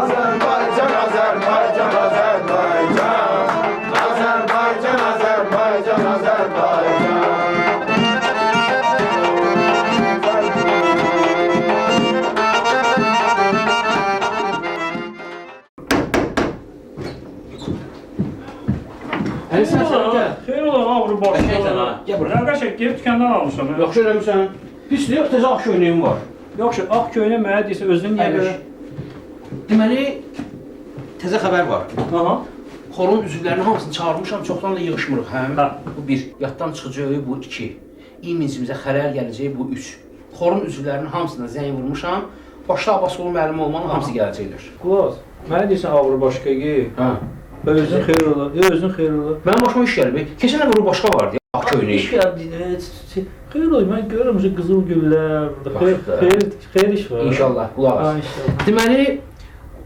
Azerbaycan, Azerbaycan, Azerbaycan. Azerbaycan, Azerbaycan, Azerbaycan. Xeyr ola, avru boş. Gəl bura. Nə qəşəng geri dükandan almışam. Yaxşı eləmirsən. Pisdir, yox, təzə ağ köynəyim var. Yaxşı, ağ köynə mənə deyirsə özünün niyə görə? Deməli, təzə xəbər var. Aha. Xorun üzvlərinin hamısını çağırmışam, çoxdan da yığışmırıq, hə? Hə. Bu bir, yaddan çıxacaq, bu iki. İmicimizə xərər gələcək, bu üç. Xorun üzvlərinin hamısına zəng vurmuşam. Başda Abbasqulu müəllim olmanın hamısı gələcəklər. Qulaq, mənə deyirsən avru başqayı. Hə. Özün xeyr ola, özün xeyr ola. Mənim başıma iş gəlib. Keçən əvvəl başqa vardı, ağ köynəyi. İş gəldi. Xeyr ola, mən görürəm ki, qızıl güllər burada. Xeyr iş var. İnşallah, qulaq Ha, as. inşallah. Deməli,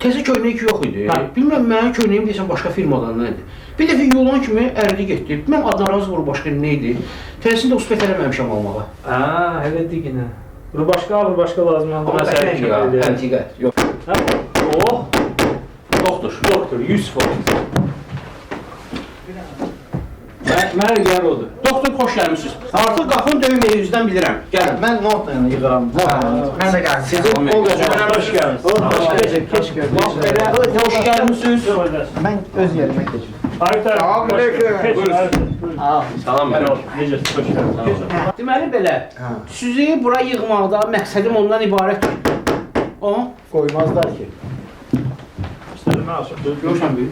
təzə köynək yok idi. Hə. Bilmirəm, mənim köynəyim deyəsən başqa firmadan idi. Bir dəfə yolan kimi əridi getdi. Mən adnaraz vuru başqa nə idi? Təsində uspət eləməmişəm almağa. Ha, elə deyinə. Bu başqa lazım oldu. Amma qəşəng ya, əntiqət. Yox. Hə? Oh, Doktor. doktor 100%. Mənə gəlir odur. Doktor, xoş gəlmişsiniz. Artıq qapını döyməyi üzdən bilirəm. Gəlin. Mən notla yığıram. Mən də gəldim. Sizin o gözünə Hoş gəlmisiniz. Keç belə xoş gəlmişsiniz. Mən öz yerimə keçim. Salam aleyküm. Salam aleyküm. Necəsiz? Hoş gəldiniz. Deməli belə, sizi bura yığmaqda məqsədim ondan ibarətdir. O, Qoymazlar ki. İstədim mən açıq. görürsən bir.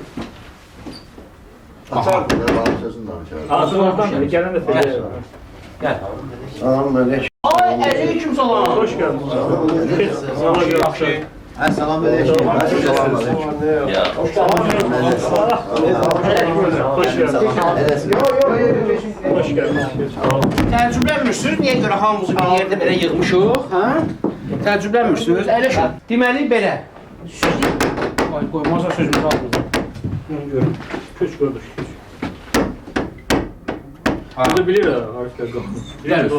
Açar bir də balık sözünü danışar. Açıqlardan biri gələn də tezə. Gəl. Salam aleyküm. Ay, əleyküm salam. Hoş gəldiniz. Salam Yaxşı. Salam aleyküm. Salam aleyküm. Ya, Hoş gəldiniz. Hoş gəldiniz. təəccüblənmirsiniz, niyə görə hamımızı bir yerdə belə yığmışıq, hə? Təəccüblənmirsiniz, əyləşin. Deməli belə, sizi... Ay, qoymazsa sözümüzü almazsa. Görün. Köç gördük. Bunu bilir Arif Qəqqam. Gəlir.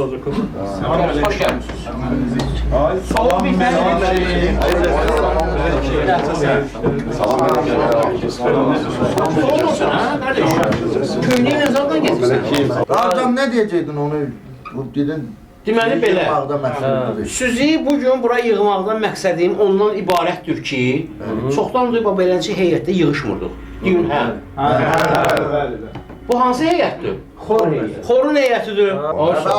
Hoş gəlmişsiniz. Soğuk bir tane. Soğuk olsun ha, kardeş. Köynəyə zaten getirsin. Hocam ne diyecektin onu? Bu dedin. Deməli belə, Yığmaqda məqsədidir. sizi bugün bura yığmaqdan məqsədim ondan ibarətdir ki, çoxdandır beləncə heyətdə yığışmırdıq. Deyin, hə. Bu hansı heyətdir? Xorun heyətidir.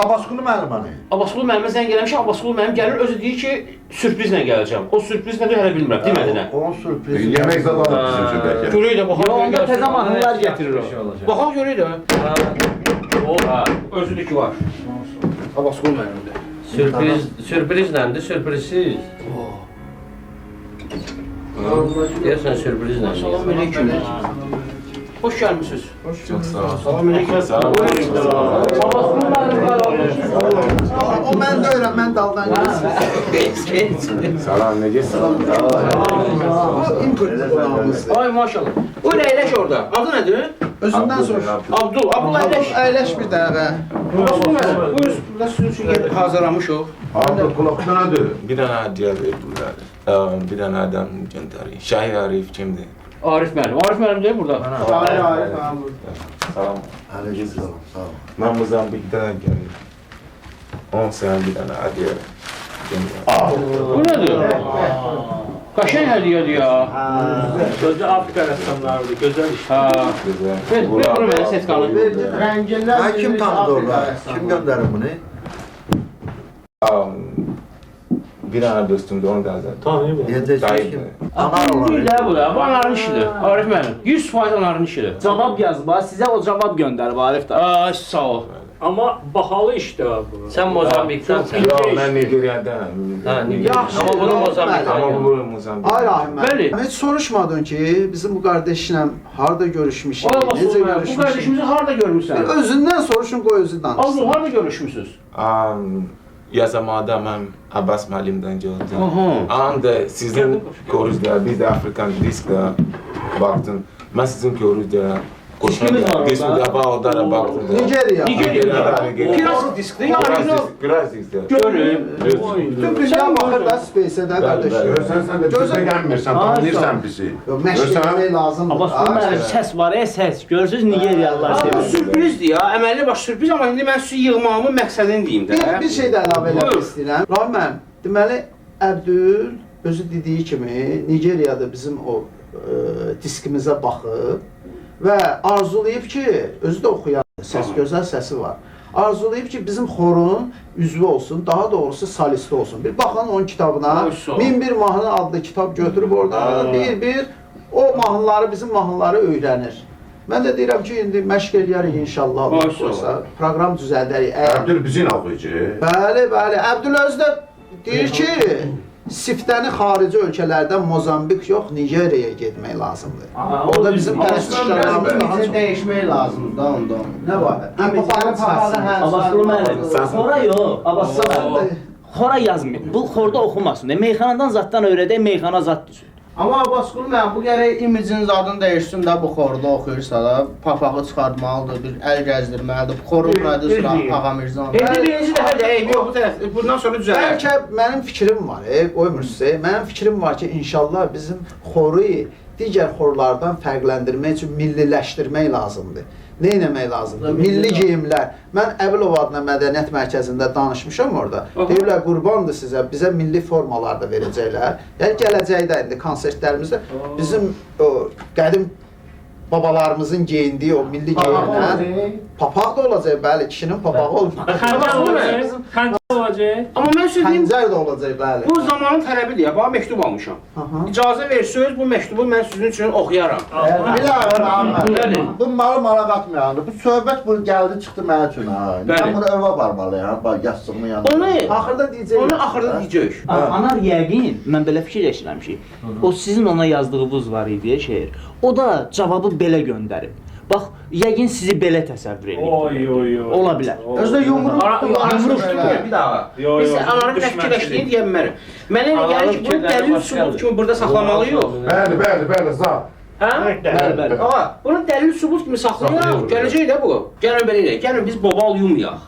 Abbasqulu müəlliməni. Abbasqulu müəllimə zəng eləmişəm, Abbasqulu müəllim gəlir, özü deyir ki, sürprizlə gələcəm. O sürpriz nədir hələ bilmirəm, demədi nə? Onun sürprizi. Yemek zamanı bizim için belki. Görək də, baxaq görək də. Təzə mahnılar gətirir o. Baxaq görək də. O, özüdür ki var. Abbasqulu müəllimdir. Sürpriz nədir? Sürprizsiz. Deyəsən sürprizlə. Salam aleyküm. Hoş gəlmişsiniz. Çok sağ ol. Salam aleyküm. Abbasqulu müəllim var. O mən də öyrən, mən daldan gəlirəm. Salam ne geçsin? O input qulağımız. Ay maşallah. Buyur əyləş orada. Adı nədir? Özündən sor. Abdul. Abdul əyləş. Əyləş bir dəqiqə. Abbasqulu müəllim. Buyur, burada sizin üçün yer hazırlamışıq. Abi kulaktan adı. Bir tane hediye verdiler. Bir tane adam gönderi. Şahin Arif kimdi? Arif müəllim. Arif müəllim deyil burada. Hayır, hayır. Salam. Aleyküm salam. Sağ ol. Ben Mozambik'ten geldim. 10 sene bir tane hediye gönderi. Bu nədir? Qaşəng hədiyyədir ya. Sözde Afrika rəssamlarıdır, gözəl iş. Ha. Güzel. Ver bunu mənə setkanı. Rənginlər. Ha, kim tanıdı orada? Kim gönderdi bunu? Bir tane dostum da onu da zaten. Tanıyım. Diyecek kim? Anar Bu olan. ilə bu da. Bu anarın işidir. Arif müəllim. 100% anarın işidir. Cavab yazıb, sizə o cavab göndərib Arif də. Ay sağ ol. Ama bahalı işdir bu. Sən Mozambikdansən. Yok ben Nigerya'dan. Ha, Yaxşı. Amma bunu Mozambikdən. Ama bu Mozambik. Ay Rahim Bəli. Heç soruşmadın ki, bizim bu qardaşla harda görüşmüşük, Ay necə Abbasqulu müəllim. Bu görüşmüşük? qardaşımızı harda görmüsən? Özündən soruşun, qoy özü danışsın. Abdul harda görüşmüsünüz? Yazamada ben Abbas Malim'den gördüm. Aha. Anda sizin koruzda, biz de Afrikan Disk'da baktım. Ben sizin koruzda Diskimiz var orada. Disk kapağı odara baktım. Nigeriya. Nigeria. Kiraz diskli ya. Biraz ister. Görün. Tüm dünya baxır da Space-ə qardaşım. Görsən sən də bizə gəlmirsən, tanıyırsan bizi. Məşq etmək lazımdır. Abbas müəllim səs var ya səs. Görürsüz Nigeriyalılar Bu seviyor. sürprizdir ya. Əməlli baş sürpriz, amma indi mən sizi yığmağımın məqsədini deyim də. Bir şey də əlavə eləmək istəyirəm. Rahim müəllim, deməli Əbdül özü dediyi kimi Nigeriyada bizim o diskimizə baxıb və arzulayıb ki, özü də oxuyan, səs gözəl səsi var. Arzulayıb ki, bizim xorun üzvü olsun, daha doğrusu solisti olsun. Bir baxın onun kitabına, 1001 mahnı adlı kitab götürüb orada bir o mahnıları, bizim mahnıları öyrənir. Mən də deyirəm ki, indi məşq eləyərik inşallah. Proqram düzəldərik. Əbdül bizimlə oxuyucu. Bəli, bəli. Əbdül özü də deyir ki, siftəni xarici ölkələrdən Mozambik yox, Nigeriyaya getmək lazımdır. O da bizim pərəstişlərimiz daha çox Dəyişmək lazımdır da ondan. nə var? Papağanı Abbas müəllim. Xora yox. Abbas müəllim. Xora yazmır. Bu xorda oxumasın. Meyxanadan zatdan öyrədək, meyxana zat düşün. Amma Abbasqulu mən bu gərək imicin zadını dəyişsin də bu xorda oxuyursa da papağı çıxartmalıdır, bir əl gəzdirməlidir. Xorun prodüseri Ağa Mirzan. İndi birinci dəfə də eybi yox, bu tərəf. Bundan sonra düzələr. Bəlkə mənim fikrim var, qoymursunuz. Mənim fikrim var ki, inşallah bizim xoru digər xorlardan fərqləndirmək üçün milliləşdirmək lazımdır. Nə etmək lazımdır? Milli geyimlər. Mən Əbilov adına Mədəniyyət Mərkəzində danışmışam orada. Deyirlər, qurbandır sizə, bizə milli formalar da verəcəklər. Yəni gələcəkdə indi konsertlərimizdə bizim o qədim babalarımızın geyindiyi o milli geyimlər papaq da olacaq, bəli, kişinin papağı olmaz. Xəncər olacaq. Amma mən sizə deyim, Xəncər də olacaq, bəli. bu zamanın tələbidir ya. Bax, məktub almışam. İcazə versiniz, bu məktubu mən sizin üçün oxuyaram. Bir daha Rahman. Bu mala qatmayandı. Bu söhbət bu gəldi çıxdı mənim üçün ha. Mən bunu övə aparmalıyam, bax yastığımın yanına. Axırda deyəcək. Onu axırda deyəcək. Anar yəqin, mən belə fikirləşirəm ki, o sizin ona yazdığınız var idi şeir. O da cavabı belə göndərib. Bax, yəqin sizi belə təsəvvür edir. Oy. Ola bilər. Özdə yumruq Bir daha. Biz anarı bir fikirləşdiyini deyə bilmərəm. Mənə elə gəlir ki, bunu dəlil sübut kimi burada saxlamalıyıq. Bəli, zat. Hə? Bəli. Ağa, bunu dəlil sübut kimi saxlayaq. Gələcək də bu. Gəlin belə eləyək. Gəlin biz bobal yumayaq.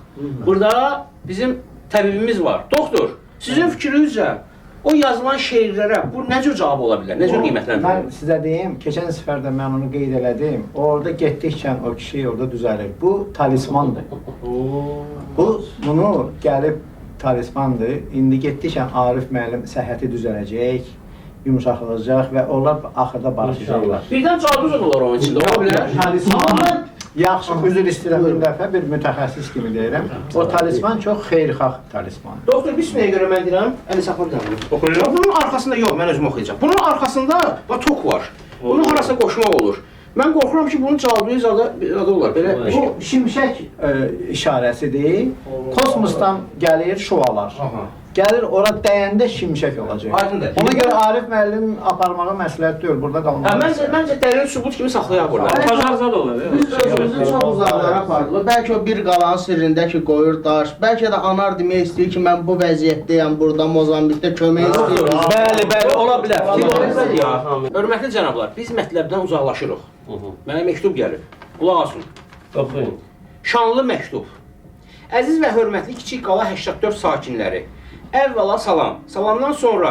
Burada bizim təbibimiz var. Doktor, sizin fikrinizcə o yazılan şeirlərə bu nə cür cavab ola bilər? Nə cür qiymətləndirir? Mən sizə deyim, keçən səfərdə mən onu qeyd elədim. Orada getdikcə o kişi orada düzəlir. Bu talismandır. Bunu gəlib talismandır. İndi getdikcə Arif müəllim səhhəti düzələcək, yumşaqlayacaq və onlar axırda barışacaqlar. Birdən cadu zad olar onun içində, ola bilər. Talisman yaxşı, üzr istəyirəm bir dəfə bir mütəxəssis kimi deyirəm. O talisman çox xeyirxah talismandır. Doktor, bir sünəyə görə mən deyirəm, əli saxla bir dənə. Oxuyuram. Bunun arxasında yox, mən özüm oxuyacağam. Bunun arxasında tok var. Bunu harasa qoşmaq olur. Mən qorxuram ki, bunun caduyu zadı olar. Belə Bu şimşək işarəsidir. Kosmosdan gəlir şualar. Gəlir ora dəyəndə şimşək olacaq. Aydındır. Ona görə Arif müəllim aparmağı məsləhət deyil, burada qalmalı. Məncə dəlil sübut kimi saxlayaq burada. Pajarzad olur. Biz özümüzü çox uzaqlara apardıq. Bəlkə o bir qalanın sirrində ki, qoyur daş. Bəlkə də anar demək istəyir ki, mən bu vəziyyətdəyəm, burada Mozambikdə kömək istəyirəm. Bəli, ola bilər. Hörmətli cənablar, biz mətləbdən uzaqlaşırıq. Mənə məktub gəlib. Qulaq asın. Oxuyun. Şanlı məktub. Əziz və hörmətli Kiçik Qala 84 sakinləri. Əvvəla salam. Salamdan sonra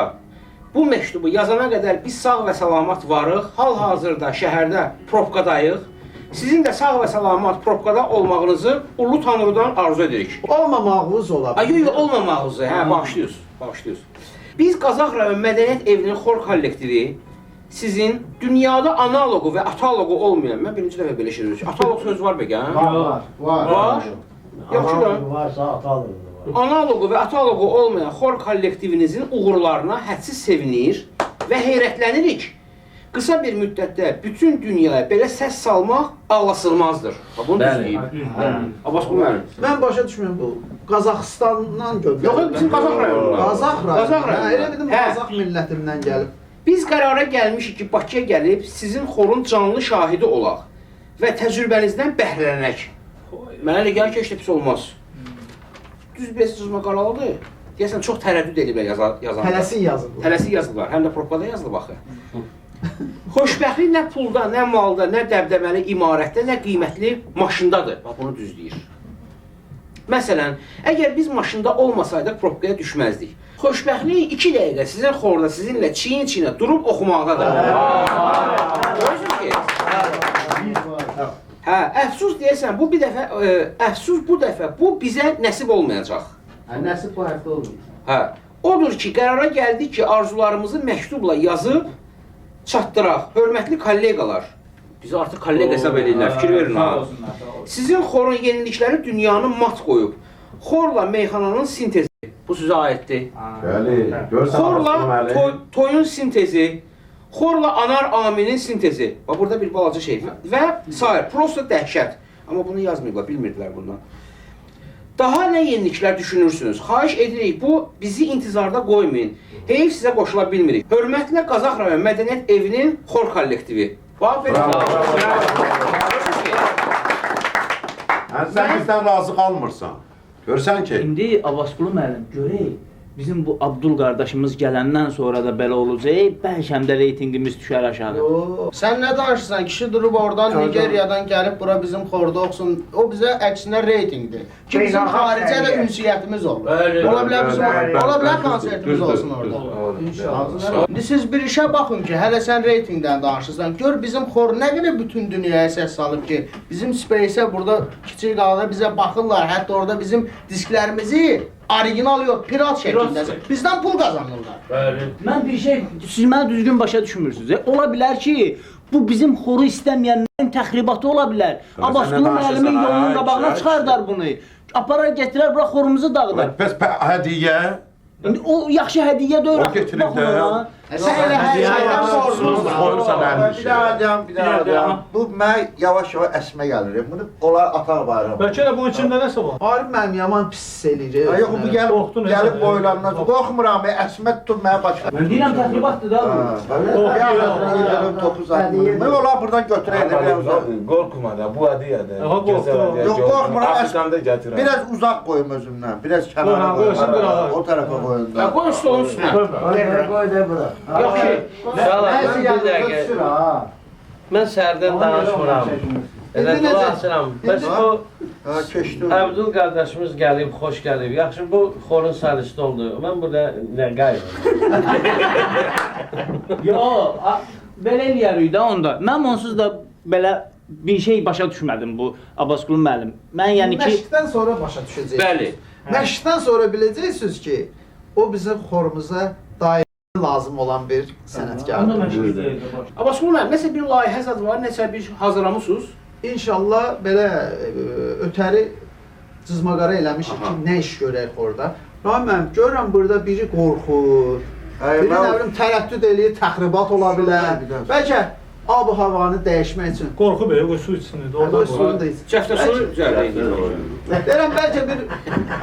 bu məktubu yazana qədər biz sağ və salamat varıq. Hal-hazırda şəhərdə probkadayıq. Sizin də sağ və salamat probkada olmağınızı Ulu Tanrıdan arzu edirik. Olmamağınız ola bilər. Yox, olmamağınızı, bağışlıyoruz. Biz Qazax rayon Mədəniyyət Evinin xor kollektivi sizin dünyada analogu və atalogu olmayan, mən birinci dəfə belə şey deyirəm. Atalog söz var bəgə, hə? Var. Yaxşı da. Varsa atalım. Analogu və atalogu olmayan xor kollektivinizin uğurlarına hədsiz sevinir və heyrətlənirik. Qısa bir müddətdə bütün dünyaya belə səs salmaq ağlasılmazdır. Bunu düzləyib. Abbas, bu mənim. Mən başa düşmürəm bu. Qazaxıstandan göndərilib. Yox, bizim Qazax rayonundan. Qazax rayonu. Elə bildim Hə. Qazax millətindən gəlib. Biz qərara gəlmişik ki, Bakıya gəlib sizin xorun canlı şahidi olaq və təcrübənizdən bəhrələnək. Mənə elə gəlir ki, heç də pis olmaz. Düz bir sözümə qaralıdır. Deyəsən, çox tərəddüd ediblər yazanlar. Tələsik yazıblar. Tələsik yazıblar, həm də propaganda yazılıb axı. Xoşbəxtlik nə pulda, nə malda, nə dəbdəbəli imarətdə, nə qiymətli maşındadır. Bax, bunu düzləyir. Məsələn, əgər biz maşında olmasaydıq, probkaya düşməzdik. Xoşbəxtlik 2 dəqiqə sizin xorda, sizinlə çiyin-çiyinə durub oxumaqdadır. Görürsünüz ki? Hə, əfsus deyəsən, bu bir dəfə, əfsus bu dəfə, bu bizə nəsib olmayacaq. Nəsib bu həftə olmayacaq. Hə, odur ki, qərara gəldik ki, arzularımızı məktubla yazıb çatdıraq. Hörmətli kolleqalar, bizi artıq kollega hesab edirlər, fikir verin ha. Sizin xorun yenilikləri dünyanı mat qoyub. Xorla meyxananın sintezi, bu sizə aiddir. Bəli, görsən Xorla toyun sintezi, xorla anar aminin sintezi. Bax, burada bir balaca şey və sair, prosta dəhşət. Amma bunu yazmayıblar, bilmirdilər bundan. Daha nə yeniliklər düşünürsünüz? Xahiş edirik, bu bizi intizarda qoymayın. Heyf sizə qoşula bilmirik. Hörmətlə Qazax rayon Mədəniyyət Evinin xor kollektivi. Bax, belə. Sən bizdən razı qalmırsan. Görsən ki, İndi Abbasqulu müəllim, görək bizim bu Abdul qardaşımız gələndən sonra da belə olacaq, bəlkə də reytinqimiz düşər aşağı. Sən nə danışırsan? Kişi durub oradan Nigeriyadan gəlib bura bizim xorda oxusun. O bizə əksinə reytinqdir. Ki bizim xaricə də ünsiyyətimiz olur. Ola bilər bizim, ola bilər konsertimiz olsun orada. İnşallah. İndi siz bir işə baxın ki, hələ sən reytingdən danışırsan. Gör bizim xor nə qədər bütün dünyaya səs salıb ki, bizim Space-ə burada kiçik qalada bizə baxırlar. Hətta orada bizim disklərimizi orijinal yox, pirat şəklində. Bizdən pul qazanırlar. Mən bir şey, siz məni düzgün başa düşmürsünüz. Ola bilər ki, bu bizim xoru istəməyənlərin təxribatı ola bilər. Abbasqulu müəllimin yolunun qabağına çıxardar bunu. Aparar gətirər, bura xorumuzu dağıdar. bəs hədiyyə? O yaxşı hədiyyə deyil. O gətirib də. Sən elə hər şeydən soruşursan. Qoyursan mənim Bir daha deyəm, bir daha deyəm. Bu mən yavaş-yavaş əsmə gəlir. Bunu onlar atar bayram. Bəlkə də bunun içində nəsə var. Arif mənim yaman pis eləyir. Yox, bu gəlib boylanmaz. Qorxmuram, əsmə tutub mənə başqa. Mən deyirəm təxribatdır da. Mən onlar buradan götürəydim. Qorxma da, bu hədiyədir. Yox, qorxmuram. Afrikanda gətirəm. Biraz uzaq qoyum özümdən. Biraz kənara qoyum. O tərəfə qoyun da. Qoy stolun üstünə. Qoy da bura. Yox ki, Uşaqlar, mən bir dəqiqə, mən sərdən danışmıram. Elə dua açıram. Bəs bu Keçdi. Əbdül qardaşımız gəlib, xoş gəlib. Yaxşı, bu xorun sarısı oldu. Mən burada nə qayım? Yox, belə eləyərik də onda. Mən onsuz da belə bir şey başa düşmədim bu Abbasqulu müəllim. Mən yəni ki Məşqdən sonra başa düşəcəksiniz. bəli. Məşqdən sonra biləcəksiniz ki, o bizim xorumuza daim lazım olan bir sənətkardır. Abbasqulu müəllim, nəsə bir layihə zad var, nəsə bir hazırlamısınız? İnşallah belə ötəri cızmaqara eləmişik ki, nə iş görək orada. Rahim mənim, görürəm burada biri qorxur, biri nə bilim tərəddüd eləyir, təxribat ola bilər. Bəlkə ab-ı havanı dəyişmək üçün. Qorxu belə, qoy su içsin idi. Qoy suyunu da iç. Cəftə suyu düzəldəydik. Deyirəm bəlkə bir,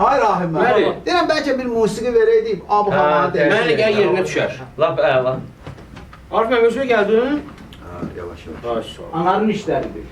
ay Rahim Bəli. mənim, deyirəm bəlkə bir musiqi verəydik, ab-ı havanı Mənə dəyişmək. gəl yerinə düşər. Lap əla. Arif müəllim, özünə gəldin? Yavaş-yavaş. Ay, sağ ol. anarın işləridir.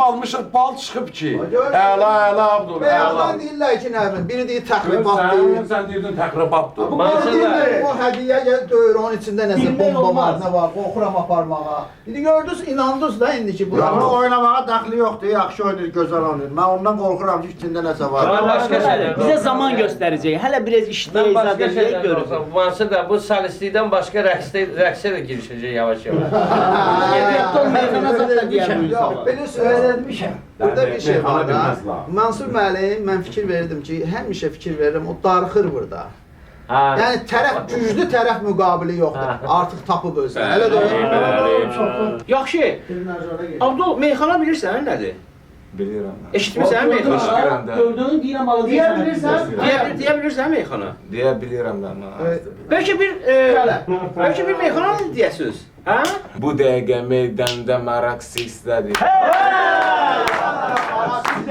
almışıq, bal çıxıb ki. Görürsən? Əla, Abdul, əla. Bəyazdan deyirlər ki, nə bilim, biri deyir təxribatdır. Sən deyirdin təxribatdır. Bu Maşallah. deyirlər, o hədiyyə deyir, onun içində nəsə Bilmək bomba var, olmaz. nə var, qorxuram aparmağa. İndi gördünüz, inandınız da indi ki, bu. Bunu oynamağa dəxli yoxdur, yaxşı oynayır, gözəl oynayır. Mən ondan qorxuram ki, içində nəsə var. Mən başqa şeylər Bizə zaman göstərəcək. Hələ biraz işləyək, Mən başqa zaten şeylər görürük. olsam, Vansı da bu salistlikdən başqa rəqsə də girişəcək yavaş-yavaş. Gedək meyxana zad da deyərik. Yox, belə söyləmişəm. Burada bir şey var da. bilməzlər. Mansur müəllim, mən fikir verdim ki, həmişə fikir verirəm, o darıxır burada. Hə. Yəni tərəf güclü tərəf müqabili yoxdur. Artıq tapıb özünü. Elə deyil. Yaxşı. Abdul, meyxana bilirsən nədir? Bilirəm. Eşitmirsən meyxana? Gördüyün deyirəm alı Deyə bilirsən? Deyə bilirsən meyxana? Deyə bilirəm mən. Bəlkə bir meyxana mı deyəsiniz? Hə? Bu dəqiqə meydanda maraq səslədir. Bu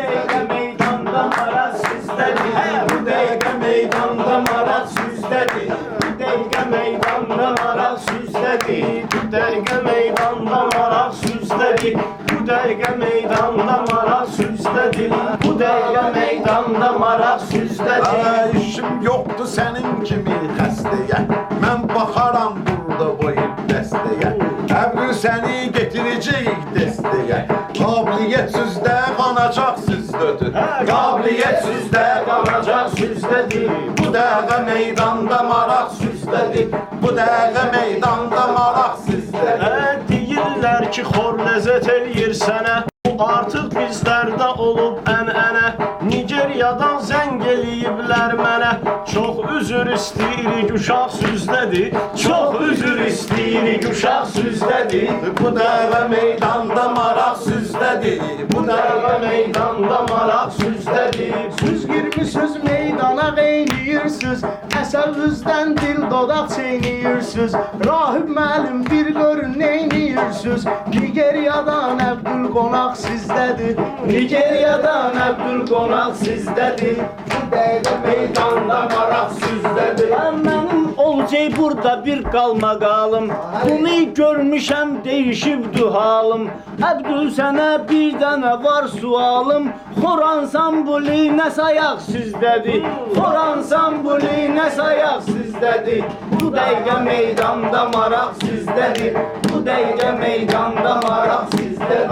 dəqiqə meydanda maraq sizdədir. Bu dəqiqə meydanda maraq sizdədir. Bu dəqiqə meydanda maraq sizdədir. Bu dəqiqə meydanda maraq sizdədir. Bu dəqiqə meydanda maraq sizdədir. Bu dəqiqə meydanda maraq sizdədir. İşim yoxdur sənin kimi xəstəyə. Mən baxaram burada boyub dəstəyə. Əbdül səni getirəcəyik dəstəyə. Qabiliyyət sizdə qanacaq sizdədir. Qabiliyyət sizdə qanacaq sizdədir. Bu dəqiqə meydanda maraq sizdədir. Bu dəqiqə meydanda maraq sizdədir. Deyirlər ki, xor ləzzət eləyir sənə. Bu artıq bizlərdə olub ənənə. Nigeriyadan zəng eləyiblər mənə. Çox üzr istəyirik, uşaq süzdədir. Çox üzr istəyirik, uşaq süzdədir. Bu dəqiqə meydanda maraq sizdədir. Bu dəqiqə meydanda maraq süzdədir. Süz girmişsiniz meydana qeyniyirsiniz. Əsərinizdən dil dodaq çeyniyirsiniz. Rahib müəllim bir görün neyniyirsiniz. Nigeriyadan Əbdül qonaq sizdədir. Nigeriyadan Əbdül qonaq sizdədir. Bu dəqiqə meydanda maraq sizdədir. Mənim olacaq burada bir qalmaqalım. Bunu görmüşəm, değişibdi halım. Əbdül sənə bir dənə var sualım. Xor ansambuli nə sayaq sizdədir. Xor ansambuli nə sayaq sizdədir. Bu dəqiqə meydanda maraq sizdədir. Bu dəqiqə meydanda maraq sizdədir.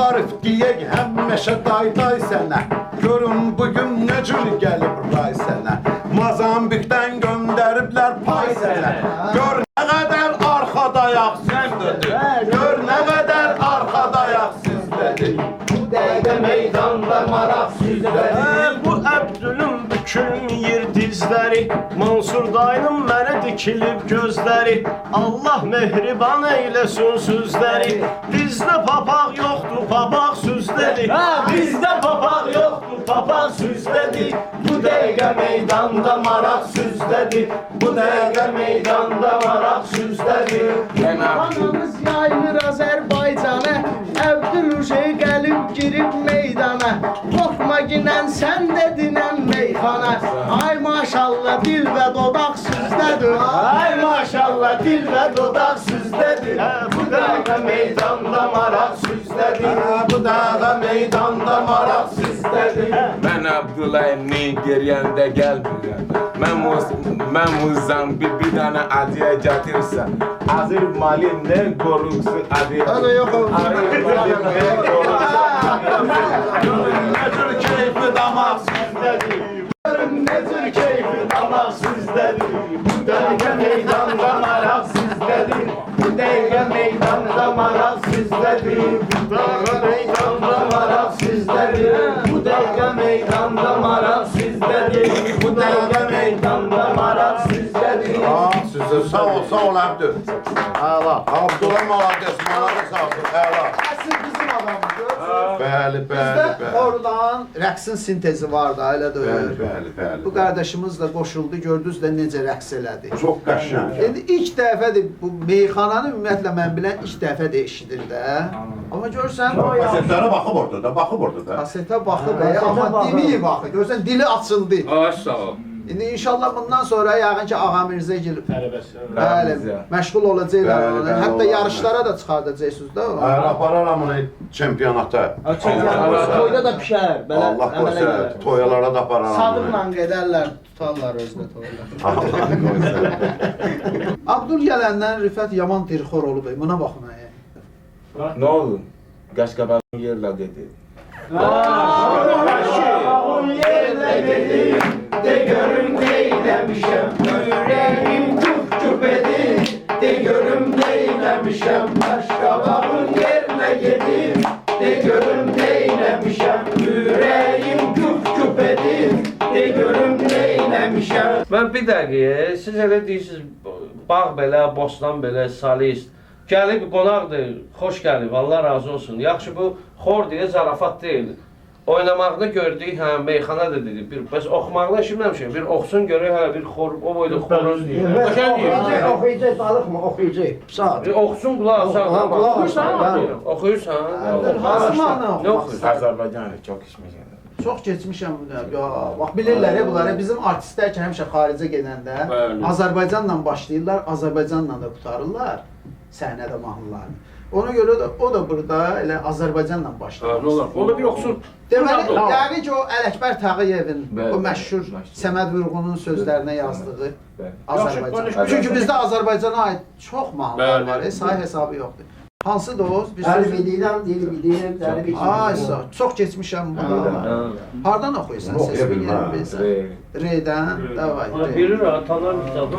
Arif deyək həmişə day sənə. Görün bugün nə cür gəlib ray sənə. Mazambikdən göndəriblər pay sənə. Gör nə qədər arxadayaq sizdədir. Gör nə qədər arxadayaq sizdədir. Bu dəqiqə meydanda maraq sizdədir. Bu Əbdülün bükülməyir dizləri. Mansur dayının mənə dikilib gözləri. Allah mehriban eyləsin sözləri. Bizdə papaq yoxdur, papaq süzdədir. Bizdə papaq yoxdur, papaq süzdədir. Bu dəqiqə meydanda maraq süzdədir. Bu dəqiqə meydanda maraq süzdədir. Anamız yayılır Azərbaycana. Əbdül Uşey gəlib girib meydana. Qorxma ginən sən də dinən meyxana. Ay maşallah dil və dodaq süzdədir. Ay maşallah dil və dodaq süzdədir. Bu dəqiqə meydanda maraq süzdədir. Bu dəqiqə meydanda maraq sizdədir. Mən Abdullah Nigeriyanda gəlmirəm. Mən Mozambik bir dənə adiyə gətirsən. Azır malim nə qorursun adiyə. Hadi yox olsun. Nə tür keyfi damaq süzdədir. Nə tür keyfi damaq süzdədir. Bu dəqiqə meydanda maraq süzdədir. Bu dəqiqə meydanda maraq süzdədir. Bu dəqiqə meydanda maraq süzdədir. Bu dəqiqə meydanda maraq süzdədir. Bu dəqiqə meydanda maraq süzdədir. Sizə sağ ol Əbdül. Əla. Abdullah malades, malades Abdul. Əla. Əsl bizim adamımız. Bəli, Bizdə bəli. oradan rəqsin sintezi var da, elə deyil. Bəli. Bu qardaşımız da qoşuldu, gördünüz də necə rəqs elədi. Çox qəşəng. İndi ilk dəfədir bu meyxananı ümumiyyətlə mən bilən ilk dəfədir eşidir də. Amma görsən Kasetlərə baxıb orada da, baxıb orada da. kasetə baxıb, amma dili baxır. Görsən dili açıldı. Ay sağ ol. İndi inşallah bundan sonra yəqin ki Ağa Mirzə gəlib. Bəli, məşğul olacaqlar. Bəli, Hətta olacaq. yarışlara da çıxardacaqsınız da. Hayır, apararam onu çempionata. Toyda da pişər. Belə Allah qoysa, toyalara da apararam. Sadıqla gedərlər, tutarlar özdə toylar. Allah qoysa. Abdul gələndən Rifət yaman dirxor olub. Buna baxın. Ne oldu? Qaşqabağın yerlə dedi. Qaşqabağın yerlə gedim, de görüm neyləmişəm. Ürəyim küp edir, de görüm neyləmişəm. Qaşqabağın yerlə gedim, de görüm neyləmişəm. Ürəyim küp edir, de görüm neyləmişəm. Mən bir dəqiqə, siz elə deyirsiniz, bağ belə, bostan belə, salist. Gəlib qonaqdır, xoş gəlib, Allah razı olsun. Yaxşı, bu xor deyə zarafat deyil. Oynamağını gördük, hə, meyxana da dedi. Bəs oxumaqla işləmişəm, bir oxusun görək, hə, bir xor, o boyda xoruz deyir. Başa deyir. Oxuyacaq, dalıq mı? Oxuyacaq. Saat. Bir oxusun, qulaq asaq. Oxuyursan? Oxuyursan? Ne oxuyursan? Azərbaycanı çox içməyəcəm. Çox keçmişəm bu da. Ya, bax bilirlər bunları. Bizim artistlər ki, həmişə xaricə gedəndə Azərbaycanla başlayırlar, Azərbaycanla da qutarırlar səhnədə mahnılarını. Ona görə də o da burada elə Azərbaycanla başlayır. Nə olar? Onu bir oxusun. Deməli, yəqin ki o Ələkbər Tağıyevin o məşhur Səməd Vurğunun sözlərinə yazdığı Azərbaycan. Çünki bizdə Azərbaycana aid çox mahnılar var, sayı hesabı yoxdur. Hansıdır o? Dəli bilirəm, dili bilirəm, dəli bilirəm. Ay, çox keçmişəm bunlarla. Hardan oxuyursan? Səs bilirəm bilsən. R'dən, davay. Bilir, tanır kitabı.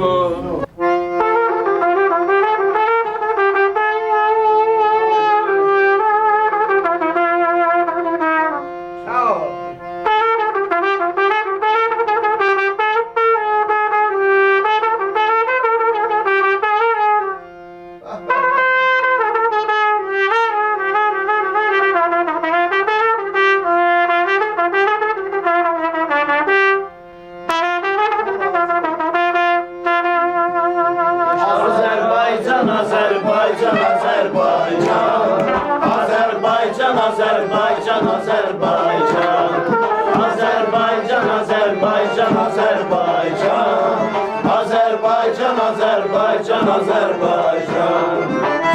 Azərbaycan, Azərbaycan, Azərbaycan. Azərbaycan, Azərbaycan, Azərbaycan. Azərbaycan, Azərbaycan, Azərbaycan. Azərbaycan, Azərbaycan, Azərbaycan.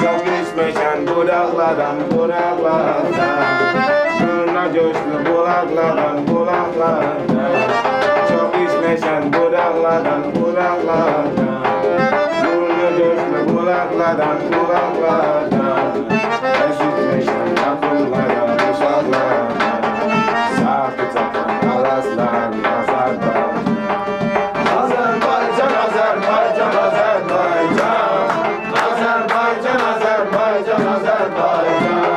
Çok içmişen budaklardan, budaklardan. Durna coşlu bulaklardan, bulaklardan. Çok içmişen budaklardan, budaklardan. Durna coşlu bulaklardan, bulaklardan. Eşitmişen akıllardan, uşaklardan. Sarkı takan araslan, Azerbaycan. Azərbaycan, Azərbaycan, Azərbaycan. Azərbaycan, Azərbaycan, Azərbaycan.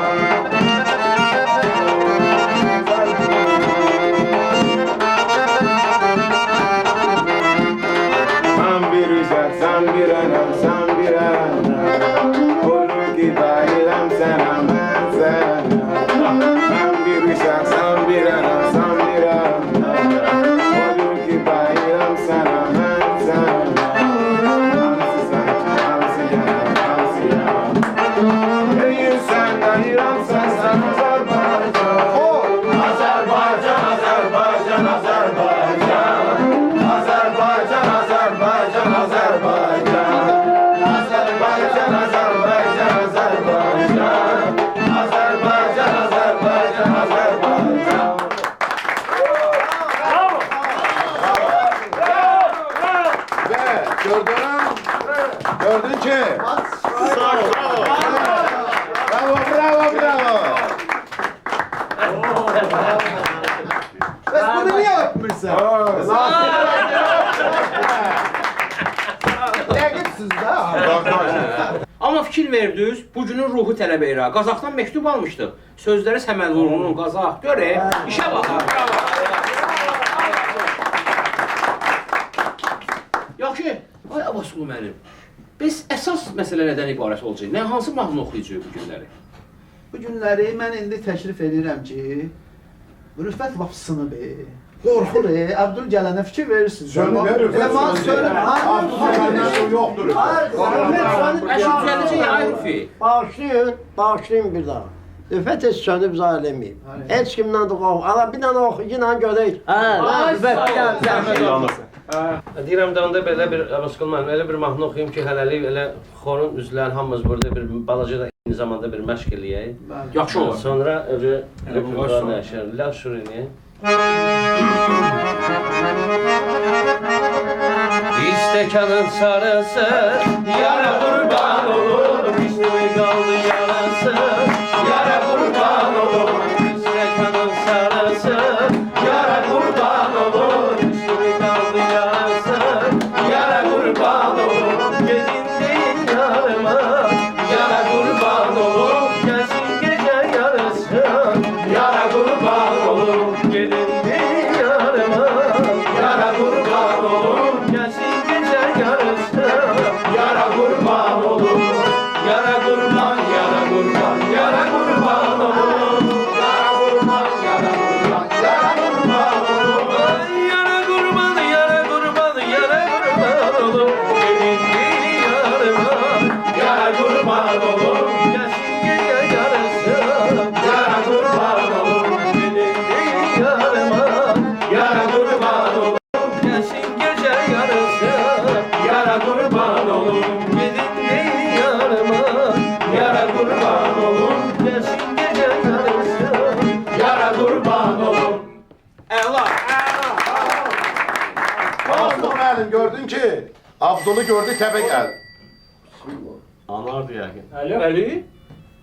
Sen bir uşak, sen bir anam, sen bir anam. Olur ki bayram sana, ben sana. Ben bir uşak, sen bir anam, sen bir anam. Olur ki bayram sana, ben sana. Hamsi sana, hamsi yana, hamsi yana. Değil senden, İran sen Azerbaycan. Azərbaycan, Azərbaycan, Azərbaycan. Azərbaycan, Azərbaycan, Azərbaycan. Azərbaycan, Azərbaycan, Azərbaycan. Azərbaycan, Azərbaycan, Azərbaycan. Ve gördün ki. Bravo, bravo, bravo. Bəs bunu niyə öpmürsən? Rəqibsiz də. Amma fikir verdiniz, bugünün ruhu tələb edir. Qazaxdan məktub almışdıq. Sözləri Səməd Vurğunun Qazax. Görək, işə baxaq. Bravo. Yaxşı, ay Abbasqulu mənim. Biz əsas məsələ nədən ibarət olacaq? Nə hansı mahnı oxuyacağıq bu günləri? Bu günləri mən indi təklif edirəm ki, Rüfət lap sınıb, qorxur, Abdul gələnə fikir verirsiniz. Sönüb, Elə mən sönüb, Yoxdur. Əşin düzələcək, ay Rüfi. Bağışlayın bir daha. Rüfət heç sönüb zalimi. Heç kimdən də qorxu. Ala bir dənə oxu, yine görək. Rüfət, bir dənə zəhmət olmasın. Deyirəm də onda belə bir Abbasqulu müəllim, elə bir mahnı oxuyum ki, hələlik elə xorun üzvləri hamımız burada bir balaca da eyni zamanda bir məşq eləyək. Yaxşı olur. Sonra öbür repertuarına yaşayır. La şurini. Bir stəkanın sarısı, yara qurban olur, üstüme qaldı yarası, yara qurban olur. Bir stəkanın sarısı, yara qurban olur, üstüme qaldı yarası, yara qurban olur. Gedin deyin yarıma, yara qurban olur, gəlsin gecə yarısı, yara qurban olur. Gedin deyin yarıma, yara qurban olur, gəlsin gecə yarısı, yara qurban olur. Yara qurban, yara qurban, yara qurban olur. Yara qurban, yara qurban, yara qurban olur. Yara qurban, yara qurban, yara qurban olur. Gedin deyin yarıma, yara qurban olur. Gəlsin gecə yarısı, yara qurban olur. Gedin deyin yarıma, yara qurban olur. Gəlsin gecə yarısı, yara qurban olur. Gedin deyin yarıma, yara qurban olur. Gəlsin gecə yarısı, yara qurban olur. Əla. Abbasqulu müəllim gördün ki, Abdulu gördü təpə gəldi. Anlardı yəqin. Alo. Bəli.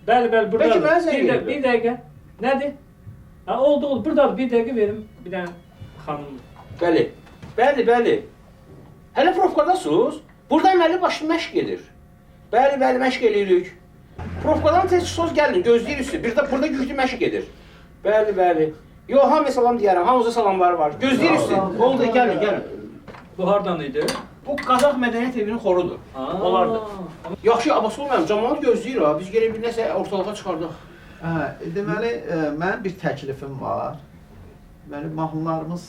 Bəli, Peki, buradadır. mən zəng edirəm. Bir dəqiqə. Nədir? Ha, oldu. Buradadır. Bir dəqiqə verim. Bir dənə xanım. Bəli. Bəli, bəli. Hələ profkadasınız? Burada əməli başlı məşq edir. Bəli, bəli, məşq eləyirik. Profkadan tez söz gəlin, gözləyirik sizi. Burada güclü məşq edir. Bəli, bəli. Yo, hamıya salam deyərəm, hamınıza salamları var. Gözləyirik sizi. Oldu, gəlin, gəlin. Bu hardan idi? Bu Qazax Mədəniyyət Evinin xorudur. Olardı. Yaxşı, Abbasqulu müəllim, cəmaət gözləyir ha. Biz gəlib bir nəsə ortalığa çıxardıq. Deməli, mənim bir təklifim var. Deməli, mahnılarımız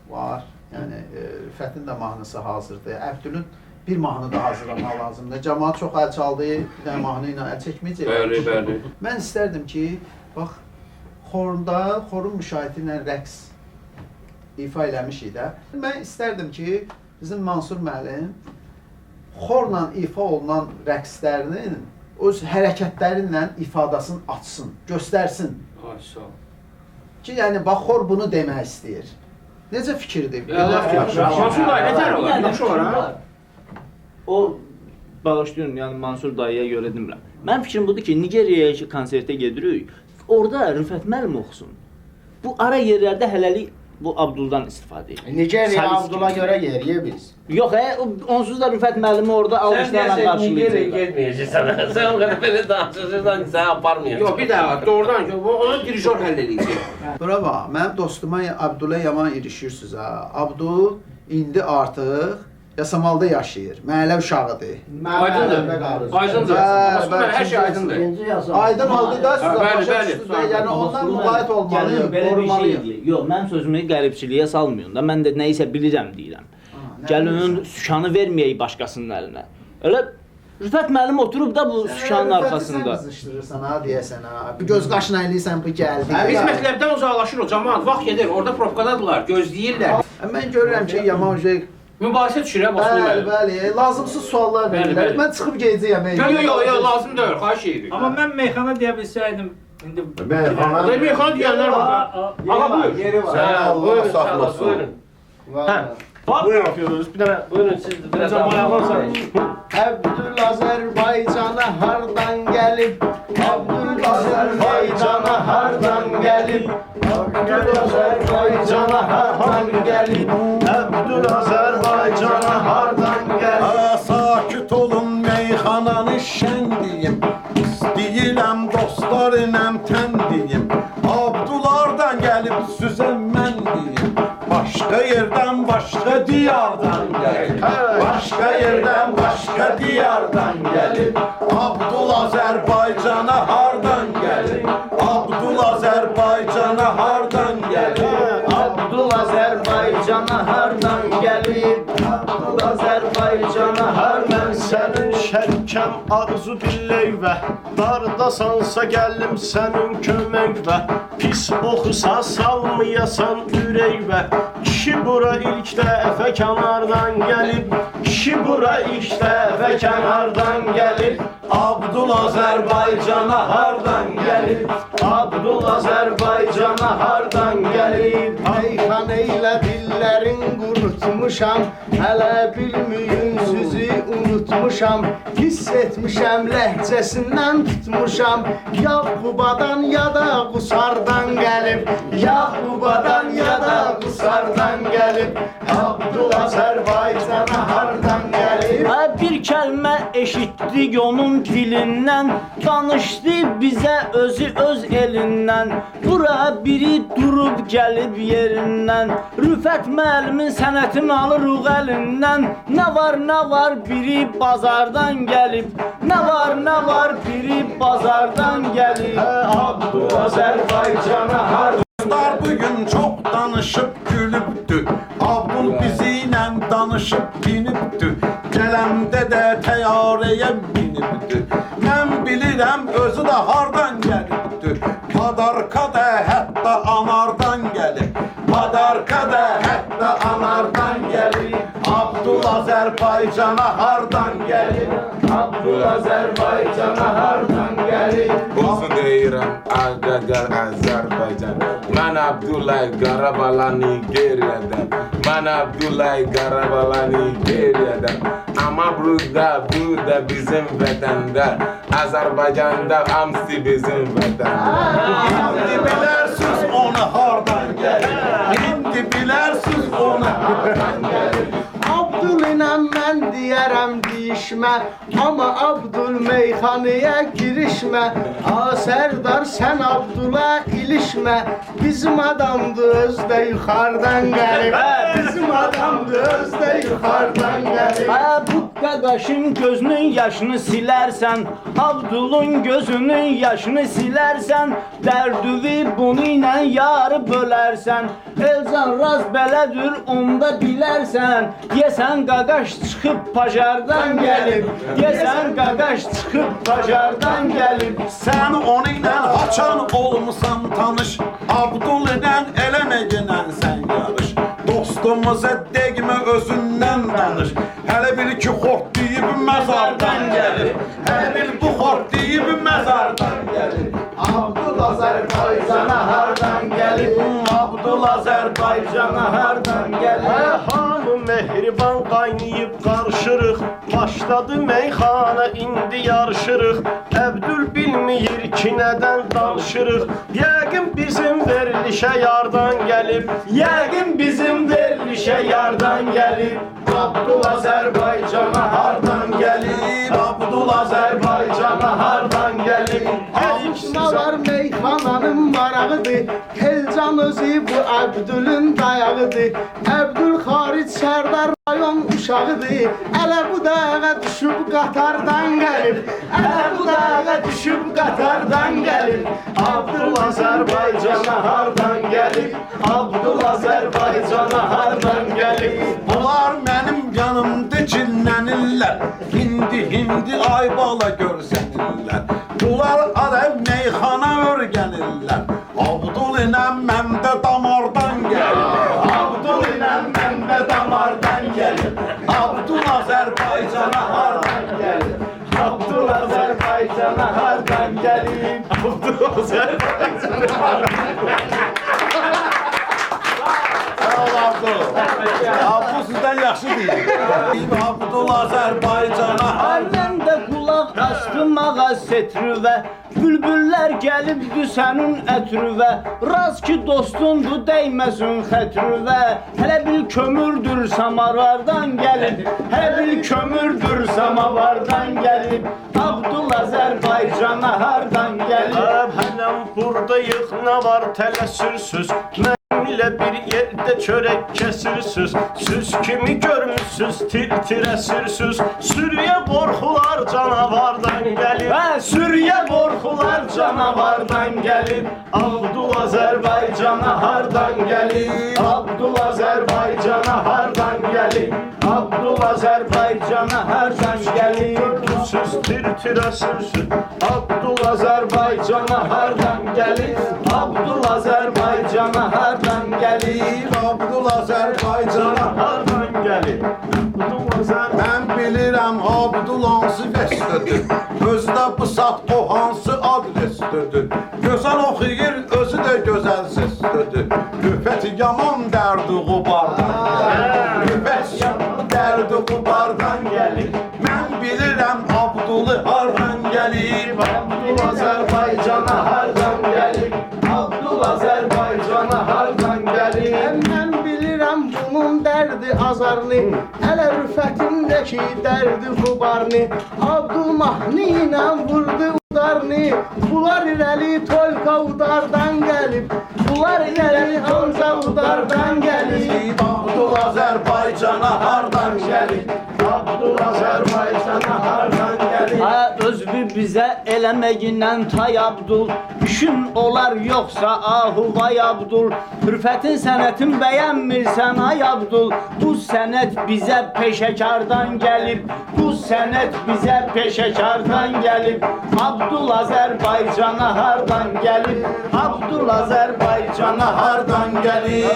var. Yəni, Rüfətin də mahnısı hazırdır. Əbdülün bir mahnı da hazırlamaq lazımdır. Cəmaət çox əl çaldı, bir dənə mahnı ilə əl çəkməyəcək. Bəli, bəli. Mən istərdim ki, bax, xorunda, xorun müşahidə ilə rəqs ifa eləmişik də. Mən istərdim ki, bizim Mansur müəllim xorla ifa olunan rəqslərinin öz hərəkətləri ilə ifadəsini açsın, göstərsin. Ay, sağ ol. Ki, yəni, bax, xor bunu demək istəyir. Necə fikirdir? Mansur dayı, nətər olar? Yaxşı olar, ha? O bağışlayın, yəni Mansur dayıya görə demirəm. Mənim fikrim budur ki, Nigeriyaya ki konsertə gedirik, orada Rüfət müəllim oxusun. Bu ara yerlərdə hələlik bu Abduldan istifadə edir. Nigeriya Salis Abdula kimi. görə yeriyə biz. Yox, onsuz da Rüfət müəllimi orada almışlarla qarşılayacaqlar. Getməyəcəksən. Sən o qədər belə danışırsan ki, səni aparmayacaq. Yox, bir dəqiqə, doğrudan ki, onu dirijor həll edəcək. Bura bax, mənim dostuma Abdula yaman irişirsiniz ha. Abdul indi artıq Yasamalda yaşayır, məhəllə uşağıdır. Aydındır. Aydındır. Hər şey aydındır. Aydın oldu da sizə Bəli, başa bəli. düşdünüz. Yəni ondan müğayət olmalıyım, Belə bir şey qorumalıyım. deyil. Yox, mənim sözümü qəribçiliyə salmayın da. Mən də nə isə bilirəm deyirəm. Gəlinin sükanı verməyək başqasının əlinə. Elə Rüfət müəllim oturub da bu sükanın arxasında. Sən qızışdırırsan ha, deyəsən ha. Bir göz qaşına eləyirsən, bu gəldi. Biz məktəbdən uzaqlaşır o cəmaət, vaxt gedir, orada profkadadılar, gözləyirlər. Mən görürəm ki, yaman şey. Mübahisə düşür ya, Abbasqulu Bəli, müəllim. bəli, lazımsız suallar Bəli, verirlər. bəli. Mən çıxıb gedəcəyəm. Yox, lazım deyil, xahiş edirik. Amma mən meyxana deyə bilsəydim, indi... Meyxana. Meyxana deyənlər var. Ağa, buyur. Yeri var. Sən Allah Buyurun, saxlasın. buyurun. Var. Buyurun oxuyuruz. Bir dənə buyurun siz biraz ayaqlarsanız. Abdül Azərbaycana hardan gəlib? Abdül Azərbaycana hardan gəlib? Abdül Azərbaycana hardan gəlib? Abdül Azərbaycana hardan gəlir? Sakit olun meyxananı şən deyim. İstəyirəm dostlar inəm tən deyim. Abdulardan gəlib sizə mən deyim. Başqa yerdən, başqa diyardan gəlib. Başqa yerdən, başqa diyardan gəlib. Abdul Azərbaycana hardan gəlib? Abdul Azərbaycana hardan gəlib? Abdul Azərbaycana hardan gəlib? Abdul Azərbaycana hardan Sənin şərkəm arzu dilləyvə, dardasansa gəlim sənin köməkvə, pis oxusa salmayasan ürəkvə, Kişi bura ilk dəfə kənardan gəlib, kişi bura ilk dəfə kənardan gəlib. Abdul Azərbaycana hardan gəlib, Abdul Azərbaycana hardan gəlib. Ayxan eylə dillərin qurutmuşam, hələ bilməyin sizi unutmuşam. Hiss etmişəm ləhcəsindən tutmuşam, Yaqubadan ya da Qusardan gəlib, Yaqubadan ya da Qusardan gəlib. Abdul Azərbaycana hardan gəlib. Bir kəlmə eşitdik onun dilindən, danışdı bizə özü öz elindən. Bura biri durub gəlib yerindən, Rüfət müəllimin sənətini alırıq əlindən. Nə var biri bazardan gəlib, nə var biri bazardan gəlib. Abdul Azərbaycana hardan Dostlar bugün çok danışıp gülüptü. Abdul bizimle danışıp biniptü. Gələmdə də təyyarəyə binibdi. Mən bilirəm özü də hardan gəlibdi. Padarka da hətta anardan gəlib. Padarka da hətta anardan gəlib. Abdul Azərbaycana hardan gəlib. Abdul Azərbaycana hardan gəlib. Olsun deyirəm, Ağagar Azərbaycan. Mən Abdullahi Qarabala Nigeriyadan. Mən Abdullahi Qarabala Nigeriyadan. Ama burada bizim vətəndə. Azərbaycanda hamısı bizim vətəndə. İndi bilərsiniz onu hardan gəlib. İndi bilərsiniz onu hardan gəlib. Abdul ilə mən deyərəm deyişmə, amma Abdul meyxanəyə girişmə. Sərdar sən Abdula ilişmə, bizim adamdır özdə yuxarıdan gəlib. Bizim adamdır özdə yuxarıdan gəlib. Bu qaqaşın gözünün yaşını silərsən, Abdulun gözünün yaşını silərsən, dərdüvi bunu ilə yarı bölərsən. Elcan raz belədir onda bilərsən, yəsən qaqaş çıxıb pajardan gəlib, yəsən qaqaş çıxıb pajardan gəlib. Sən onu ilə haçan olmusan tanış, Abdul ilə eləməyinən sən yarış. Dostumuza dəqmə özündən danış, hələ bil ki xort deyib məzardan gəlib. Hələ bil bu xort deyib məzardan gəlib. Abdul Azərbaycana hardan gəlib, Abdul Azərbaycana hardan gəlib. Hamı mehriban qaynayıb qarışırıq, başladı meyxana indi yarışırıq. Əbdül bilmir ki nədən danışırıq, yəqin bizim verilişə yardan gəlib, yəqin bizim verilişə yardan gəlib. Abdul Azərbaycana hardan gəlib, Abdul Azərbaycana hardan gəlib. Nə var meyxananın marağıdır, Elcan özü bu Əbdülün dayağıdır. Əbdül xaric Sərdar rayon uşağıdır, Ələ bu dağa düşüb qatardan gəlib, Ələ bu dağa düşüb qatardan gəlib. Abdul Azərbaycana hardan gəlib, Abdul Azərbaycana hardan gəlib. Bunlar mənim yanımda cinlənirlər, hindi ay bala görsənirlər. Bunlar adam meyxana örgənirlər, Abdul ilə məndə damardan gəlir. Abdul ilə məndə damardan gəlib, Abdul Azərbaycana hardan gəlir. Abdul Azərbaycana hardan gəlib, Abdul Azərbaycana hardan gəlib. Sağ ol Abdul. Abdul sizdən yaxşı deyil. Abdul Azərbaycana Mən də qulaq astım ağa setrüvə, bülbüllər gəlibdü sənin ətrüvə. Raz ki dostundur dəyməsin xətrüvə, hələ bil kömürdür samavardan gəlib, hələ bil kömürdür samavardan gəlib. Abdul Azərbaycana hardan gəlib. Hələm buradayıq, nə var tələsirsiniz, mənimlə bir yerdə çörək kəsirsiniz. Siz kimi görmüsünüz, tir-tir əsirsiniz, sürüyə qorxular canavardan gəlib. Sürüyə qorxular canavardan gəlib. Abdul Azərbaycana hardan gəlib, Abdul Azərbaycana hardan gəlib, Abdul Azərbaycana hardan gəlib. Siz tir-tir əsirsiniz, Abdul Azərbaycana hardan gəlib, Abdul Azərbaycana Azərbaycana hardan gəlir? Abdul Azərbaycana Hardan gəlir? mən bilirəm Abdul hansı vəstədir. Özdə bu saat o hansı adresdədir. Gözəl oxuyur, özü də gözəl səsdədir. Rüfət yaman dərdi qubardan gəlir. Rüfət yaman dərdi qubardan gəlir. Mən bilirəm Abdulu hardan gəlir. Abdul Azərbaycana hardan gəlir? Abdul Azərbaycana hardan gəlir? Mən bilirəm bunun dərdi azarlı, hələ rüfətindəki dərdi xubarlı. Abdul mahnı ilə vurdu udarını, bunlar irəli tolka udardan gəlib. Bunlar irəli tolka udardan gəlib. Abdul Azərbaycana hardan gəlir? Abdul Azərbaycana hardan gəlir? Özbü bizə eləməyindən tay Abdul, işin olar yoxsa ahuvay Abdul. Hürfətin sənətin bəyənmirsən ay Abdul, bu sənət bizə peşəkardan gəlib. Bu sənət bizə peşəkardan gəlib. Abdul Azərbaycana hardan gəlib? Abdul Azərbaycana hardan gəlib?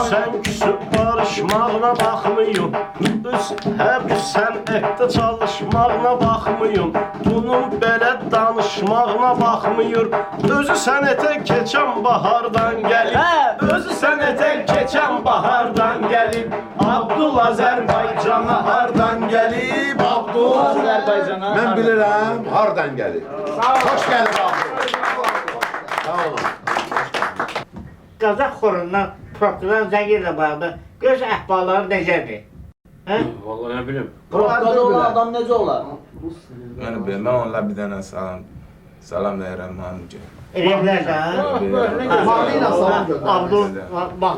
Sən küsüb barışmağına baxmıyım. Öz hər sənətdə çalışmağına baxmıyım. Bunun belə danışmağına baxmıyır. Özü sənətə keçən bahardan gəlib. Özü sənətə keçən bahardan gəlib. Abdul Azərbaycana hardan gəlib? Abdul Azərbaycana Mən bilirəm hardan gəlir. Xoş gəldin Abdul. Sağ olun. Qazax xorundan Proqdan Zəngirlə bağlı göz əhvalları necədir? Vallahi nə bilim. Proqada olan adam necə olar? Yəni mən onlara bir dənə salam verirəm hamıca. Eləklərsən? Mahnı ilə salam göndərir. Abdul, bax.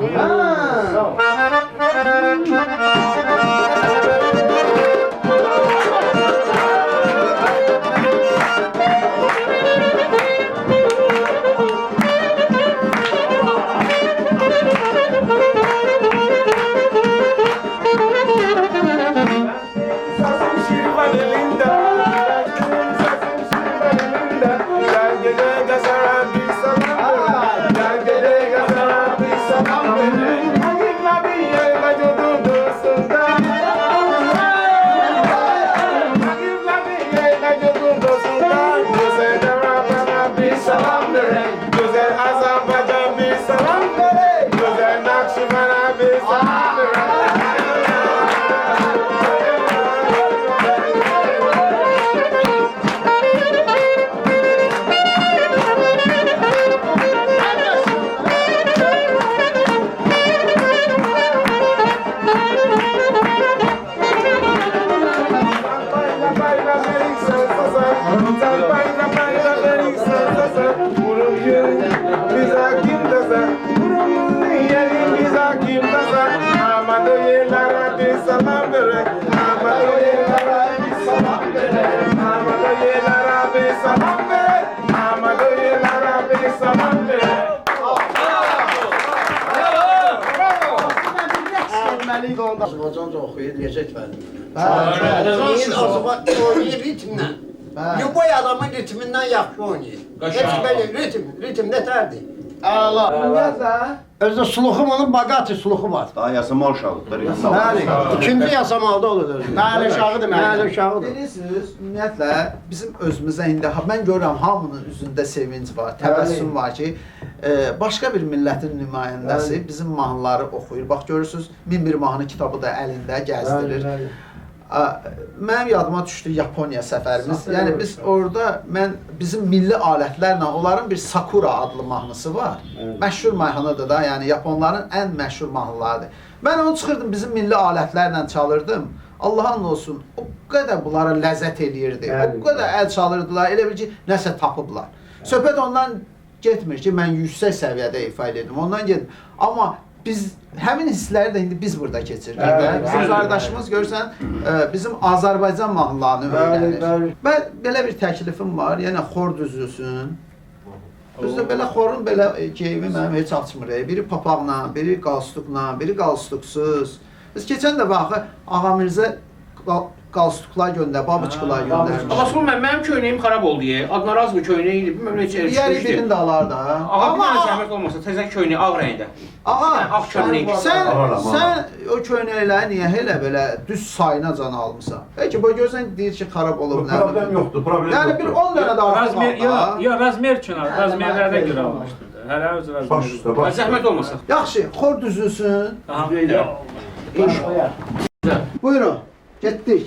Azərbaycanca oxuyur, necət verdim. Oynayır ritmlə. Yuboy adamın ritmindən yaxşı oynayır. Heç belə ritm nətərdir? Əla. Özdə suluxum onun Bagati suluxu var. Daha yasama uşaqdır. Bəli. İkinci yasamalda olur özü. Məli uşağıdır, məli uşağıdır. Bilirsiniz, ümumiyyətlə bizim özümüzə indi mən görürəm hamının üzündə sevinc var, təbəssüm var ki, başqa bir millətin nümayəndəsi bizim mahnıları oxuyur. Bax görürsünüz, 1001 mahnı kitabı da əlində gəzdirir. Mənim yadıma düşdü Yaponiya səfərimiz. Yəni biz orada bizim milli alətlərlə onların bir Sakura adlı mahnısı var. Məşhur mahnıdır da, yəni Yaponların ən məşhur mahnılarıdır. Mən onu çıxırdım bizim milli alətlərlə çalırdım. Allah'ın olsun, o qədər bunlara ləzzət eləyirdi. O qədər əl çalırdılar, elə bil ki, nəsə tapıblar. Söhbət ondan getmir ki, mən yüksək səviyyədə ifa edirdim, ondan getmir. Amma biz həmin hissləri də indi biz burada keçiririk. Bizim qardaşımız görsən, bizim Azərbaycan mahnılarını öyrənir. Və belə bir təklifim var, yəni xor düzülsün. Özdə belə xorun belə keyfi mənim heç açmır. Biri papaqla, biri qalstukla, biri qalstuksuz. Biz keçən də baxı Ağa Mirzə qalstuklar göndər, babiçkılar göndərmiş. Abbasqulu mənim köynəyim xarab oldu ye. Adnarazmı köynəyi idi, bilməm necə Digəri birini də alar da. Ağa bir dənə zəhmət olmasa təzə köynək ağ rəngdə. Ağa, Ağ köynək. sən o köynəkləri niyə elə belə düz sayınacan almısan? Bəlkə bu görsən deyir ki, xarab olub. Problem yoxdur, problem yoxdur. Yəni bir 10 dənə də artıq al. Yox, razmer üçün al. Razmerlərə görə almışdır. Hələ öz Baş razmer. üstə, baş üstə. Zəhmət olmasa. Yaxşı, xor düzülsün. Aha. Buyurun, getdik.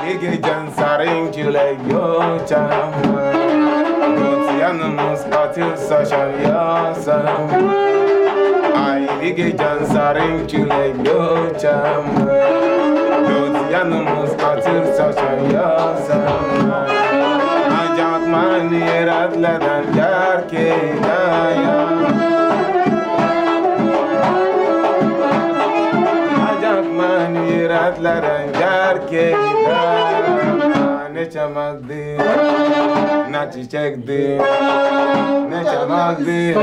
Aile can sarın güle yoçam. Göt yanımız atır saçan yasam. Aile can sarın güle yoçam. Göt yanımız atır saçan yasam. Acak mani eradleden yer ki dayam. Yiratların gerçekten ne çamaktı, ne çiçekti, ne çamaktı,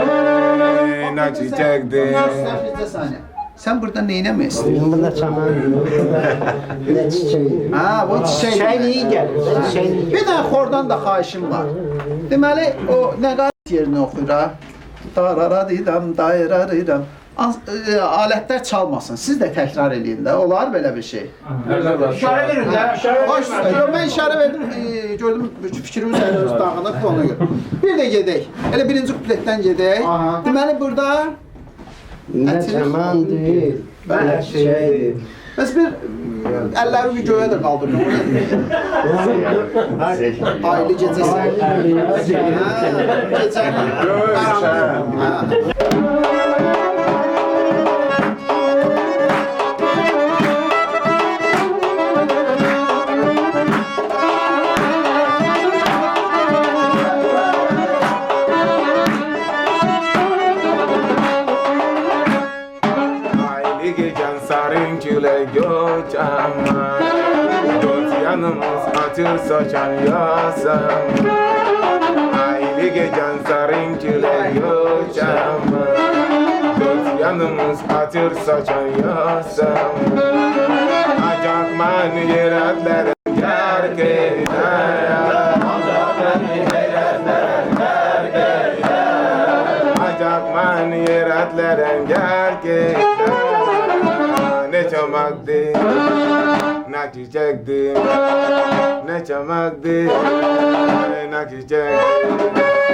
ne çiçekti. Sen burada neynəmək istəyirsən? Burada çaman, burada çiçek. Ha, bu çiçək. Çiçeğin gəlir. Bir dənə xordan da xahişim var. Deməli, o nəqaret yerini oxuyur ha. Darararidam, dairariram. Alətlər çalmasın. Siz də təkrar eləyin də. Olar belə bir şey. İşarə verin də. Baş üstə. Mən işarə verdim. Gördüm fikrimiz hələ öz dağınıq ona görə. Bir də gedək. Elə birinci kupletdən gedək. Deməli burada Ne çaman değil, ne çiçeği. bəs bir əlləri bir göyə də qaldırın. Aylı gecəsi. Göçama, dört yanımız atır saçan yasam. Aile gecen sarın küle göçama, dört yanımız atır saçan yasam. Acak mani yeratların gerçekten. Acak mani yeratların gerçekten. Ne çamaktı, ne çiçekti, ne çamaktı, ne çiçekti.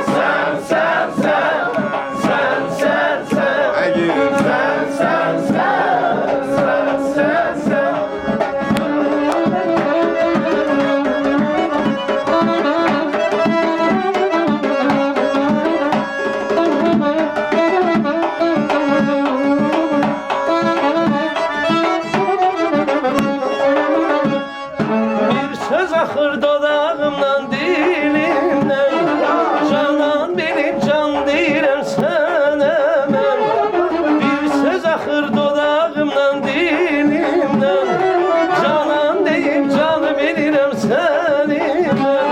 Sen, sen, sen, sen, sen, sen, hayır, sen, sen, sen, sen, sen, sen. Axır dodağımdan dilimdən Canan benim can deyirəm sənə mən Bir söz axır dodağımdan dilimdən Canan deyib canı verirəm səni mən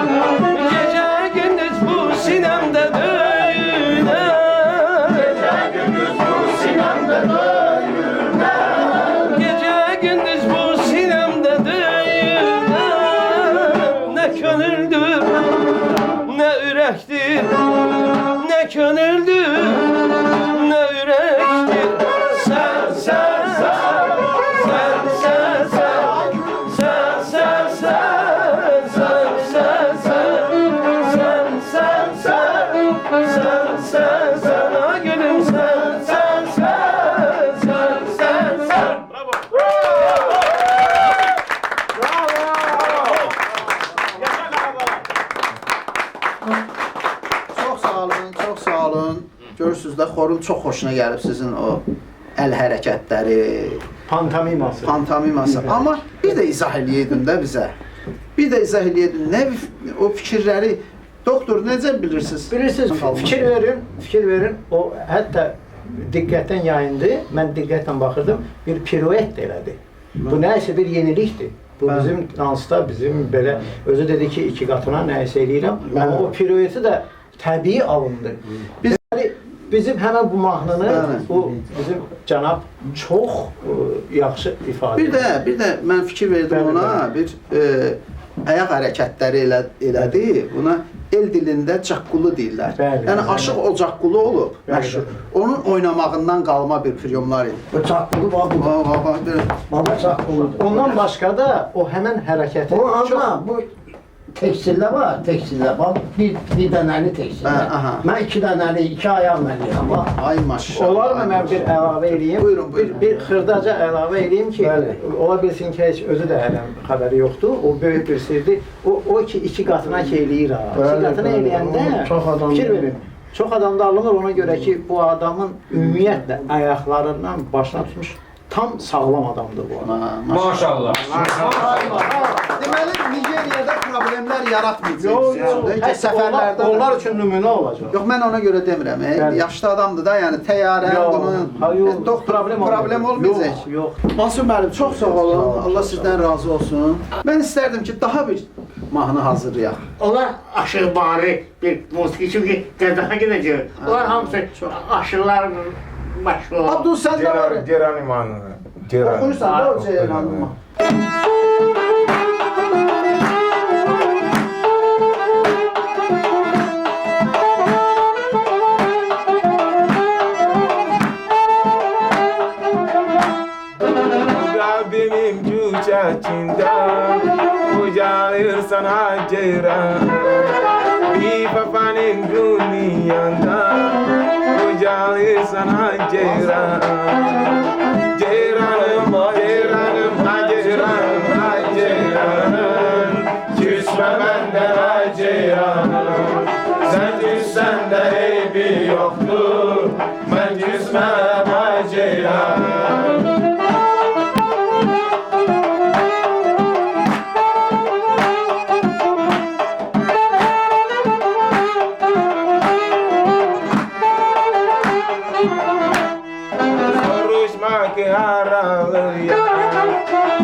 Gecə gündüz bu sinəmdə döyünəm Gecə gündüz bu sinəmdə döyünəm Gecə gündüz bu sinəmdə döyünəm Ne könüldür, ne yürektir, ne könüldür, ne yürektir. Sen, sen, sen, sen, sen, sen, sen, sen, sen, sen, sen, sen, sen, sen, sen, ah gülüm sen, sen, sen, sen, sen, sen. Bravo. Çox sağ olun, çox sağ olun. Görürsünüz də xorun çox xoşuna gəlib sizin o əl hərəkətləri, Pantomiması. pantomiması. Amma bir də izah eləyəydin də bizə. Bir də izah eləyəydin. Nə o fikirləri doktor necə bilirsiniz? Bilirsiniz, fikir verin. O hətta diqqətdən yayındı. Mən diqqətlə baxırdım. Bir piruet də elədi. Bu nəsə bir yenilikdir. Bu bizim dansda bizim belə özü dedi ki, 2 qatına nəsə eləyirəm. Amma o pirueti də təbii alındı. Bizim həmin bu mahnını bu bizim cənab çox yaxşı ifadə edir. Bir də mən fikir verdim ona, bir ayaq hərəkətləri elədi. Buna el dilində caqqulu deyirlər. Yəni Aşıq o caqqulu olub, məşhur. Onun oynamağından qalma bir priomlar idi. Bu caqqulu Baba caqquludur. Ondan başqa da o həmin hərəkəti bu tekstildə var, tekstildə. Bax, bir dənəli tekstildə. Mən 2 dənəli, 2 ayaqla eləyirəm. Ay maşallah. Olarmı mən bir əlavə eləyim? Buyurun. Bir xırdaca əlavə eləyim ki, ola bilsin ki, heç özü də hələ xəbəri yoxdur. O böyük bir sirdir. O ki, 2 qatına ki eləyir ha. 2 qatına eləyəndə fikir verin. Çox adam da alınır ona görə ki, bu adamın ümumiyyətlə ayaqlarından başına tutmuş tam sağlam adamdır bu adam. Maşallah. Deməli, Nigeriyada problemlər yaratmayacaq. Səfərlərdə onlar üçün nümunə olacaq. Yox, mən ona görə demirəm. Yaşlı adamdır da, yəni təyyarə, bunun problem olmayacaq. Mansur müəllim, çox sağ olun. Allah sizdən razı olsun. Mən istərdim ki, daha bir mahnı hazırlayaq. Onlar aşırı bir musiqi çünki qəzaha gedəcək. Onlar hamısı aşırılar başlıyor. Abdul sen de var. Geranimano. Okursan da o Ceylan'ıma. Rabbimin cüçeçinden ucalırsan Ceyran. Bir fafanin dünyanda ucalırsan Ceyran. Ceyranım, Ceyranım, Ceyranım, Ceyranım. Küsme benden Ceyranım. Sen küssen de eybi yoktur. Ben küsmem Ceyranım.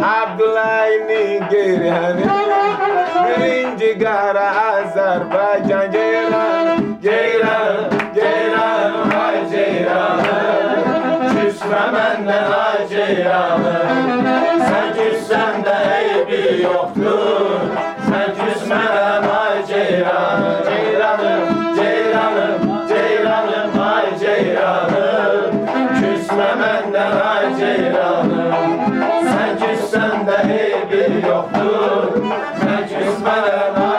Abdullah Nigerian birinci gara Azerbaycan Ceylan Ceylan Ceylan ay Ceylan küsme benden ay Ceylan sen küssen de eybi yoktur sen küsmem ay Ceylan Ceylanım Ceylanım Ceylanım ay Ceylanım küsme benden ay Ceylanım sen küssen de eybi yoktur sen küsme benden